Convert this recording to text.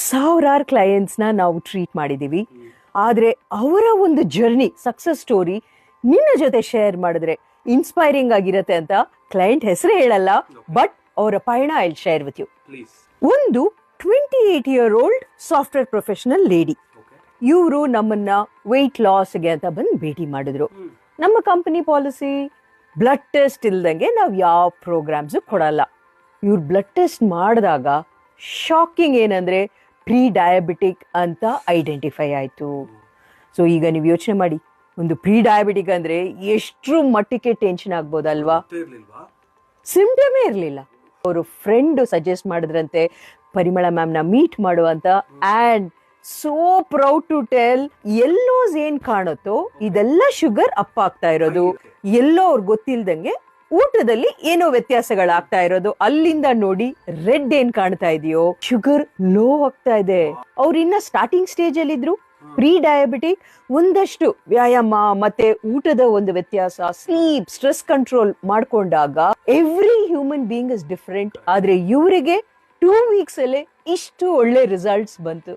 ಸಾವಿರಾರು ಕ್ಲೈಂಟ್ಸ್ನ ನಾವು ಟ್ರೀಟ್ ಮಾಡಿದ್ದೀವಿ. ಆದರೆ ಅವರ ಒಂದು ಜರ್ನಿ ಸಕ್ಸಸ್ ಸ್ಟೋರಿ ನಿನ್ನ ಜೊತೆ ಶೇರ್ ಮಾಡಿದ್ರೆ ಇನ್ಸ್ಪೈರಿಂಗ್ ಆಗಿರತ್ತೆ ಅಂತ ಕ್ಲೈಂಟ್ ಹೆಸರು ಹೇಳಲ್ಲ, ಬಟ್ ಅವರ ಪಯಣ ಐ ಶೇರ್ ವಿತ್ ಯು. ಒಂದು 28-year-old ಸಾಫ್ಟ್ವೇರ್ ಪ್ರೊಫೆಷನಲ್ ಲೇಡಿ. ಇವರು ನಮ್ಮನ್ನ ವೆಯ್ಟ್ ಲಾಸ್ಗೆ ಅಂತ ಬಂದು ಭೇಟಿ ಮಾಡಿದ್ರು. ನಮ್ಮ ಕಂಪನಿ ಪಾಲಿಸಿ ಬ್ಲಡ್ ಟೆಸ್ಟ್ ಇಲ್ದಂಗೆ ನಾವು ಯಾವ ಪ್ರೋಗ್ರಾಮ್ಸ್ ಕೊಡಲ್ಲ. ಇವ್ರು ಬ್ಲಡ್ ಟೆಸ್ಟ್ ಮಾಡಿದಾಗ ಶಾಕಿಂಗ್ ಏನಂದ್ರೆ ಪ್ರೀ ಡಯಾಬಿಟಿಕ್ ಅಂತ ಐಡೆಂಟಿಫೈ ಆಯ್ತು. ಸೊ ಈಗ ನೀವು ಯೋಚನೆ ಮಾಡಿ, ಒಂದು ಪ್ರೀ ಡಯಾಬಿಟಿಕ್ ಅಂದ್ರೆ ಎಷ್ಟು ಮಟ್ಟಿಗೆ ಟೆನ್ಷನ್ ಆಗ್ಬೋದಲ್ವಾ? ಸಿಂಪ್ಟಮೇ ಇರಲಿಲ್ಲ. ಅವರು ಫ್ರೆಂಡ್ ಸಜೆಸ್ಟ್ ಮಾಡಿದ್ರಂತೆ ಪರಿಮಳ ಮ್ಯಾಮ್ನ ಮೀಟ್ ಮಾಡುವಂತ. And so proud to tell, ಎಲ್ಲೋಸ್ ಏನ್ ಕಾಣುತ್ತೋ ಇದೆಲ್ಲ ಶುಗರ್ ಅಪ್ ಆಗ್ತಾ ಇರೋದು. ಎಲ್ಲೋ ಅವ್ರಿಗೆ ಗೊತ್ತಿಲ್ದಂಗೆ ಊಟದಲ್ಲಿ ಏನೋ ವ್ಯತ್ಯಾಸಗಳಾಗ್ತಾ ಇರೋದು. ಅಲ್ಲಿಂದ ನೋಡಿ ರೆಡ್ ಏನ್ ಕಾಣ್ತಾ ಇದೆಯೋ ಶುಗರ್ ಲೋ ಆಗ್ತಾ ಇದೆ. ಅವ್ರು ಇನ್ನ ಸ್ಟಾರ್ಟಿಂಗ್ ಸ್ಟೇಜ್ ಅಲ್ಲಿ ಇದ್ರು. ಪ್ರೀ ಡಯಾಬಿಟಿಕ್ ಒಂದಷ್ಟು ವ್ಯಾಯಾಮ ಮತ್ತೆ ಊಟದ ಒಂದು ವ್ಯತ್ಯಾಸ, ಸ್ಲೀಪ್, ಸ್ಟ್ರೆಸ್ ಕಂಟ್ರೋಲ್ ಮಾಡ್ಕೊಂಡಾಗ every human being is different. ಆದ್ರೆ ಇವರಿಗೆ 2 weeks ಅಲ್ಲೇ ಇಷ್ಟು ಒಳ್ಳೆ ರಿಸಲ್ಟ್ಸ್ ಬಂತು.